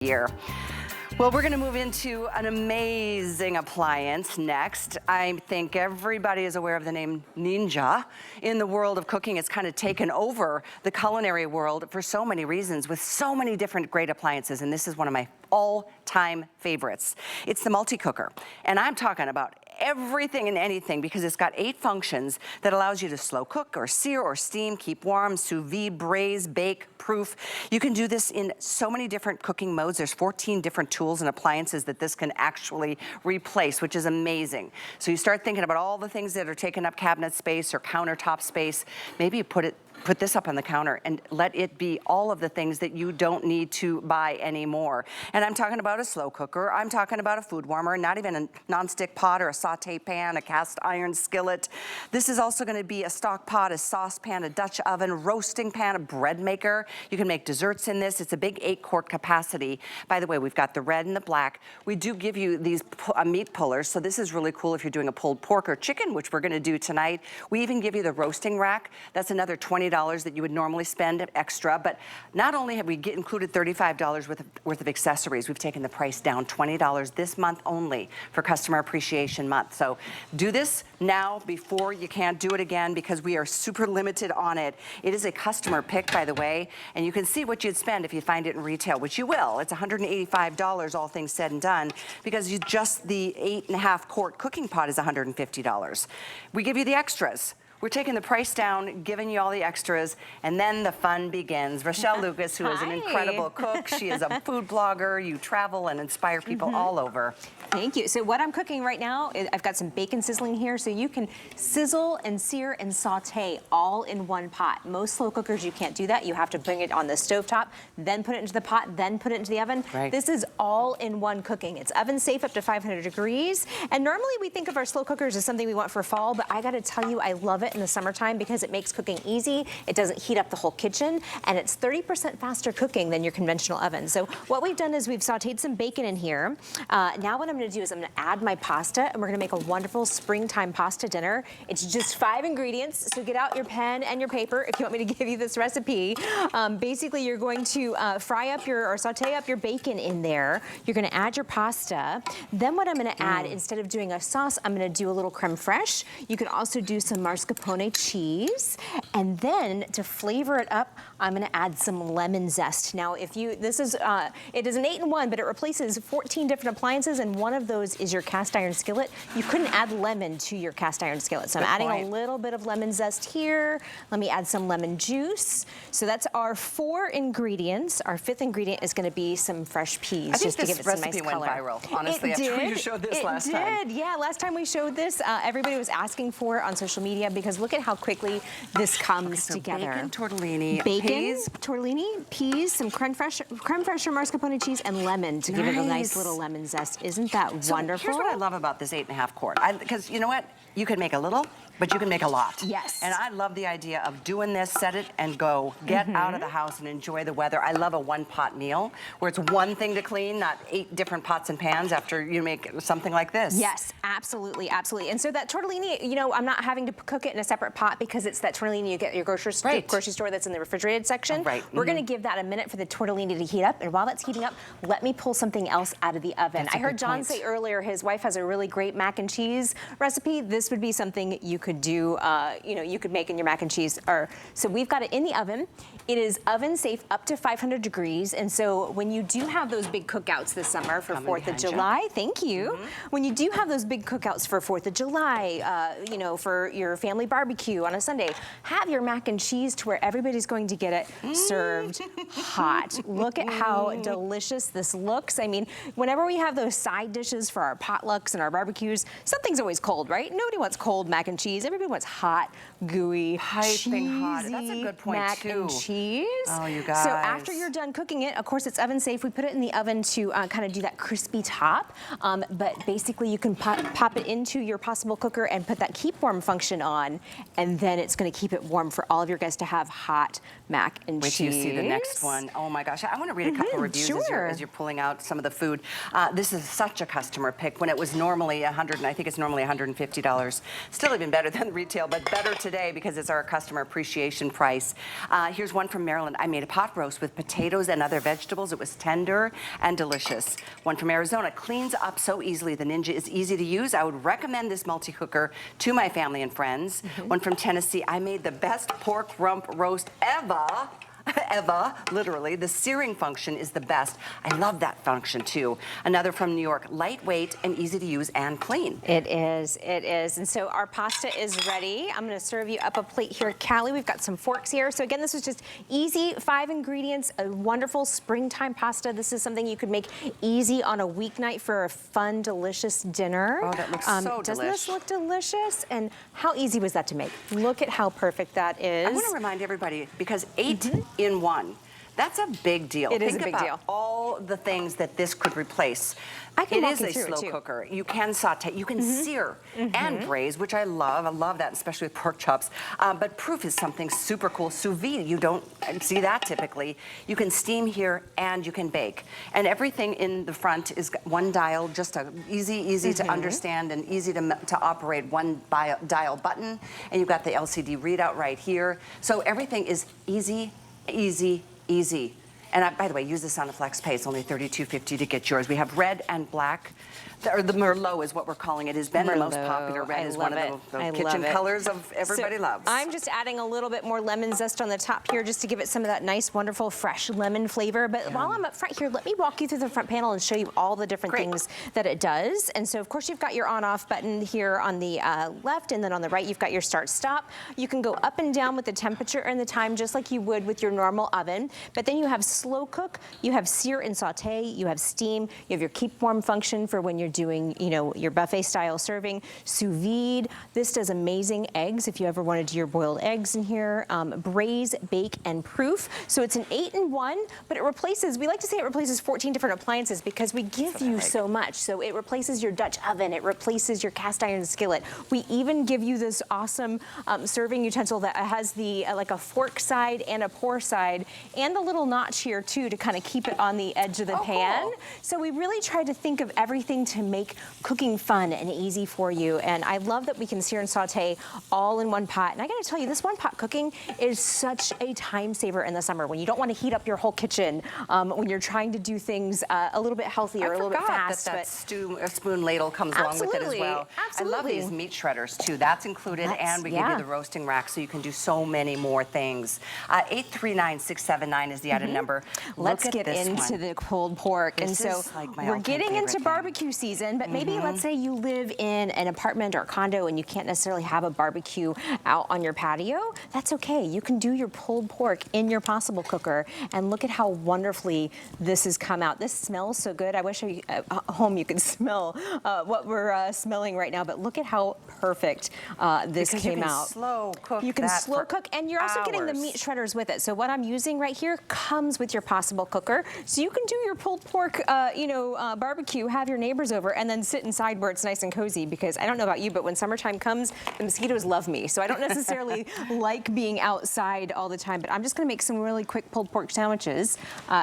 year. Well, we're going to move into an amazing appliance next. I think everybody is aware of the name Ninja. In the world of cooking, it's kind of taken over the culinary world for so many reasons with so many different great appliances, and this is one of my all-time favorites. It's the Multicooker, and I'm talking about everything and anything because it's got 8 functions that allows you to slow cook or sear or steam, keep warm, sous vide, braise, bake, proof. You can do this in so many different cooking modes. There's 14 different tools and appliances that this can actually replace, which is amazing. So you start thinking about all the things that are taking up cabinet space or countertop space. Maybe you put this up on the counter and let it be all of the things that you don't need to buy anymore. And I'm talking about a slow cooker. I'm talking about a food warmer, not even a nonstick pot or a saute pan, a cast iron skillet. This is also gonna be a stock pot, a saucepan, a Dutch oven, roasting pan, a bread maker. You can make desserts in this. It's a big 8-quart capacity. By the way, we've got the red and the black. We do give you these meat pullers, so this is really cool if you're doing a pulled pork or chicken, which we're gonna do tonight. We even give you the roasting rack. That's another $20 that you would normally spend extra, but not only have we included $35 worth of accessories, we've taken the price down $20 this month only for Customer Appreciation Month. So do this now before you can't do it again because we are super limited on it. It is a customer pick, by the way, and you can see what you'd spend if you find it in retail, which you will. It's $185, all things said and done, because just the 8.5-quart cooking pot is $150. We give you the extras. We're taking the price down, giving you all the extras, and then the fun begins. Rochelle Lucas, who is an incredible cook. She is a food blogger. You travel and inspire people all over. Thank you. So what I'm cooking right now, I've got some bacon sizzling here, so you can sizzle and sear and saute all in one pot. Most slow cookers, you can't do that. You have to bring it on the stovetop, then put it into the pot, then put it into the oven. Right. This is all in one cooking. It's oven safe up to 500 degrees. And normally we think of our slow cookers as something we want for fall, but I gotta tell you, I love it in the summertime because it makes cooking easy. It doesn't heat up the whole kitchen, and it's 30% faster cooking than your conventional oven. So what we've done is we've sauteed some bacon in here. Now what I'm gonna do is I'm gonna add my pasta, and we're gonna make a wonderful springtime pasta dinner. It's just 5 ingredients, so get out your pen and your paper if you want me to give you this recipe. Basically, you're going to fry up or saute up your bacon in there. You're gonna add your pasta. Then what I'm gonna add, instead of doing a sauce, I'm gonna do a little creme fraiche. You can also do some mascarpone cheese, and then to flavor it up, I'm gonna add some lemon zest. Now, it is an 8-in-1, but it replaces 14 different appliances, and one of those is your cast iron skillet. You couldn't add lemon to your cast iron skillet, so I'm adding a little bit of lemon zest here. Let me add some lemon juice. So that's our 4 ingredients. Our 5th ingredient is gonna be some fresh peas, just to give it some nice color. Went viral, honestly, after you showed this last time. It did, yeah. Last time we showed this, everybody was asking for it on social media because look at how quickly this comes together. Bacon, tortellini, peas, tortellini, peas, some creme fraiche or mascarpone cheese, and lemon to give it a nice little lemon zest. Isn't that wonderful? Here's what I love about this 8.5-quart. Because you know what? You can make a little, but you can make a lot. Yes. And I love the idea of doing this, set it and go. Get out of the house and enjoy the weather. I love a one-pot meal where it's one thing to clean, not 8 different pots and pans after you make something like this. Yes, absolutely, absolutely. And so that tortellini, you know, I'm not having to cook it in a separate pot because it's that tortellini you get at your grocery store that's in the refrigerated section. We're gonna give that a minute for the tortellini to heat up, and while that's heating up, let me pull something else out of the oven. I heard John say earlier his wife has a really great mac and cheese recipe. This would be something you could do, you know, you could make in your mac and cheese. So we've got it in the oven. It is oven safe up to 500 degrees, and so when you do have those big cookouts this summer for 4th of July, thank you. When you do have those big cookouts for 4th of July, you know, for your family barbecue on a Sunday, have your mac and cheese to where everybody's going to get it served hot. Look at how delicious this looks. I mean, whenever we have those side dishes for our potlucks and our barbecues, something's always cold, right? Nobody wants cold mac and cheese. Everybody wants hot, gooey, piping hot. That's a good point mac and cheese. Oh, you guys. So after you're done cooking it, of course it's oven safe. We put it in the oven to kind of do that crispy top. But basically you can pop it into your PossibleCooker and put that keep warm function on, and then it's going to keep it warm for all of your guests to have hot mac and cheese. Wait till you see the next one. Oh my gosh. I want to read a couple of reviews as you're pulling out some of the food. This is such a customer pick when it was normally I think it's normally $150. Still even better better than retail, but better today because it's our customer appreciation price. Here's one from Maryland. I made a pot roast with potatoes and other vegetables. It was tender and delicious. One from Arizona, cleans up so easily. The Ninja is easy to use. I would recommend this multi-cooker to my family and friends. One from Tennessee, I made the best pork rump roast ever. Eva, literally, the searing function is the best. I love that function too. Another from New York, lightweight and easy to use and clean. It is. And so our pasta is ready. I'm gonna serve you up a plate here. Callie, we've got some forks here. So again, this is just easy, 5 ingredients, a wonderful springtime pasta. This is something you could make easy on a weeknight for a fun, delicious dinner. Oh, that looks so delicious. Doesn't this look delicious? And how easy was that to make? Look at how perfect that is. I want to remind everybody, because 8-in-1, that's a big deal. It is a big deal. Think about all the things that this could replace. It is a slow cooker. You can saute, you can sear and braise, which I love. I love that, especially with pork chops. But proof is something super cool. Sous vide, you don't see that typically. You can steam here and you can bake. And everything in the front is one dial, just a easy to understand and easy to operate, one dial button. And you've got the LCD readout right here. So everything is easy. And by the way, use this on a flex pay. It's only $32.50 to get yours. We have red and black. Or the Merlot is what we're calling it. Has been the most popular. Red is one of the kitchen colors of everybody loves. I'm just adding a little bit more lemon zest on the top here just to give it some of that nice, wonderful, fresh lemon flavor. But while I'm up front here, let me walk you through the front panel and show you all the different things that it does. And so, of course, you've got your on-off button here on the left, and then on the right, you've got your start-stop. You can go up and down with the temperature and the time just like you would with your normal oven. But then you have slow cook, you have sear and saute, you have steam, you have your keep warm function for when you're doing, you know, your buffet style serving, sous vide. This does amazing eggs if you ever want to do your boiled eggs in here. Braise, bake, and proof. So it's an 8-in-1, but it replaces, we like to say it replaces 14 different appliances because we give you so much. So it replaces your Dutch oven, it replaces your cast iron skillet. We even give you this awesome serving utensil that has the like a fork side and a pour side and the little notch here too to kind of keep it on the edge of the pan. Cool. So we really tried to think of everything to make cooking fun and easy for you. And I love that we can sear and saute all in one pot. And I gotta tell you, this one pot cooking is such a time saver in the summer when you don't want to heat up your whole kitchen, when you're trying to do things a little bit healthier, a little bit fast. That spoon ladle comes along with it as well. I love these meat shredders too. That's included, and we give you the roasting rack so you can do so many more things. 839679 is the item number. Let's get into the pulled pork. And so we're getting into barbecue season, but maybe let's say you live in an apartment or condo and you can't necessarily have a barbecue out on your patio. That's okay. You can do your pulled pork in your PossibleCooker, and look at how wonderfully this has come out. This smells so good. I wish at home you could smell what we're smelling right now, but look at how perfect this came out. You can slow cook, and you're also getting the meat shredders with it. So what I'm using right here comes with your PossibleCooker, so you can do your pulled pork, barbecue, have your neighbors over, and then sit inside where it's nice and cozy. Because I don't know about you, but when summertime comes, the mosquitoes love me. So I don't necessarily like being outside all the time. But I'm just going to make some really quick pulled pork sandwiches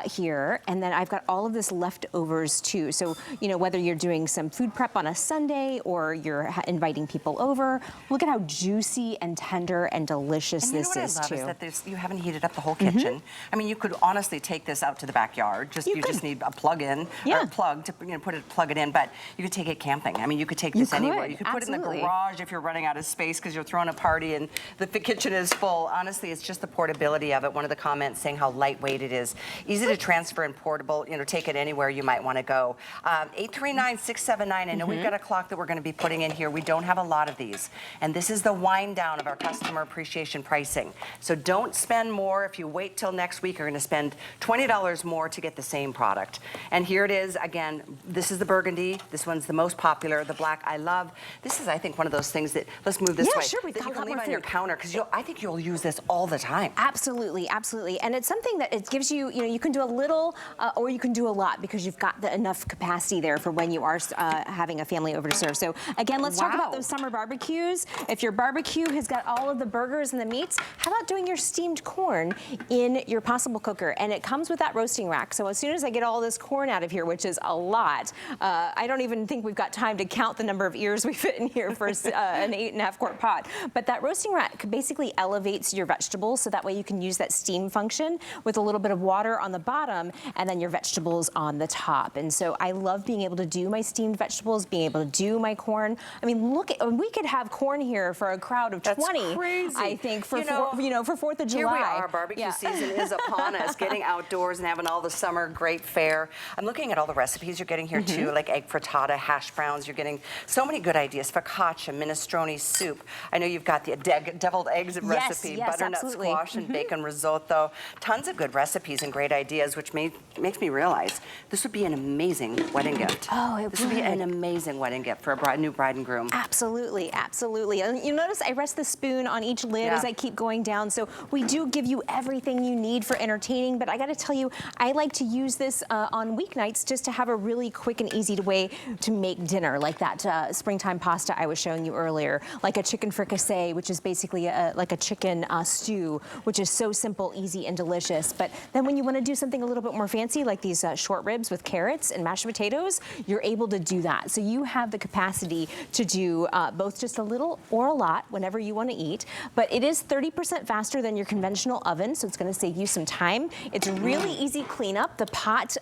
here, and then I've got all of this leftovers too. So whether you're doing some food prep on a Sunday or you're inviting people over, look at how juicy and tender and delicious this is too. And what I love is that you haven't heated up the whole kitchen. I mean, you could honestly take this out to the backyard. You just need a plug-in or a plug to plug it in. But you could take it camping. I mean, you could take this anywhere. You could put it in the garage if you're running out of space because you're throwing a party and the kitchen is full. Honestly, it's just the portability of it. One of the comments saying how lightweight it is, easy to transfer and portable. Take it anywhere you might want to go. 839679. I know we've got a clock that we're going to be putting in here. We don't have a lot of these, and this is the wind down of our customer appreciation pricing. So don't spend more. If you wait till next week, you're going to spend $20 more to get the same product. And here it is again. This is the burgundy. This one's the most popular. The black I love. This is, I think, one of those things that, let's move this way. Sure, that you can leave on your counter because I think you'll use this all the time. Absolutely, absolutely. And it's something that it gives you, you can do a little or you can do a lot because you've got enough capacity there for when you are having a family over to serve. So again, let's talk about those summer barbecues. If your barbecue has got all of the burgers and the meats, how about doing your steamed corn in your PossibleCooker? and it comes with that roasting rack. So as soon as I get all this corn out of here, which is a lot, I don't even think we've got time to count the number of ears we fit in here for an 8.5 quart pot. But that roasting rack basically elevates your vegetables, so that way you can use that steam function with a little bit of water on the bottom and then your vegetables on the top. And so I love being able to do my steamed vegetables, being able to do my corn. I mean, look, we could have corn here for a crowd of 20. That's crazy. I think for for 4th of July. Here we are, barbecue season is upon us, getting outdoors and having all the summer great fare. I'm looking at all the recipes you're getting here too, like egg frittata, hash browns. You're getting so many good ideas. Focaccia, minestrone soup. I know you've got the deviled eggs recipe, butternut squash and bacon risotto. Tons of good recipes and great ideas, which makes me realize this would be an amazing wedding gift. Oh, it would. This would be an amazing wedding gift for a new bride and groom. Absolutely, absolutely. And you notice I rest the spoon on each lid as I keep going down, so we do give you everything you need for entertaining, but I gotta tell you, I like to use this on weeknights just to have a really quick and easy way to make dinner, like that springtime pasta I was showing you earlier, like a chicken fricassee, which is basically like a chicken stew, which is so simple, easy, and delicious. But then when you wanna do something a little bit more fancy, like these short ribs with carrots and mashed potatoes, you're able to do that. So you have the capacity to do both just a little or a lot whenever you want to eat, but it is 30% faster than your conventional oven, so it's going to save you some time. It's really easy cleanup. The pot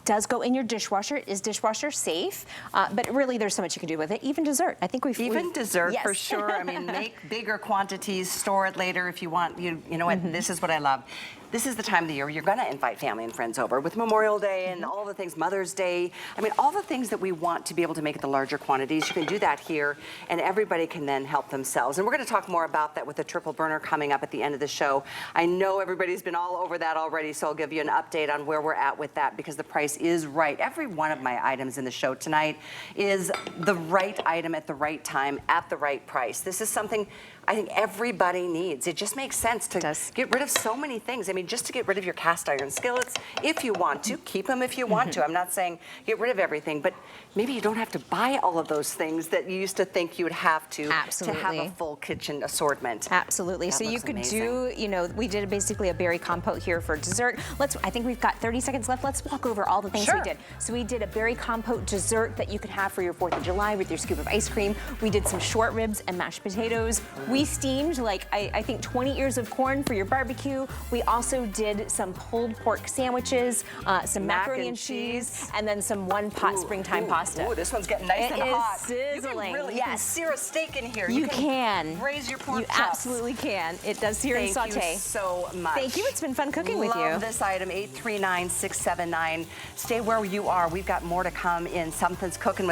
does go in your dishwasher. It is dishwasher safe, but really there's so much you can do with it. Even dessert. I think Even dessert, for sure. I mean, make bigger quantities, store it later if you want. You know what, this is what I love. This is the time of the year where you're going to invite family and friends over with Memorial Day and all the things, Mother's Day. I mean, all the things that we want to be able to make at the larger quantities. You can do that here, and everybody can then help themselves. And we're going to talk more about that with the triple burner coming up at the end of the show. I know everybody's been all over that already, so I'll give you an update on where we're at with that because the price is right. Every one of my items in the show tonight is the right item at the right time at the right price. This is something I think everybody needs. It just makes sense to get rid of so many things. I mean, just to get rid of your cast iron skillets, if you want to, keep them if you want to. I'm not saying get rid of everything, but maybe you don't have to buy all of those things that you used to think you would have to have a full kitchen assortment. Absolutely. So you could do, we did basically a berry compote here for dessert. I think we've got 30 seconds left. Let's walk over all the things we did. So we did a berry compote dessert that you could have for your 4th of July with your scoop of ice cream. We did some short ribs and mashed potatoes. We steamed I think 20 ears of corn for your barbecue. We also did some pulled pork sandwiches, some macaroni and cheese, and then some one-pot springtime pasta. Ooh, this one's getting nice and hot. Sizzling. You can sear a steak in here. You can. Raise your pork chops. You absolutely can. It does sear and saute. Thank you so much. Thank you. It's been fun cooking with you. Love this item, 839-679. Stay where you are. We've got more to come in Something's Cooking.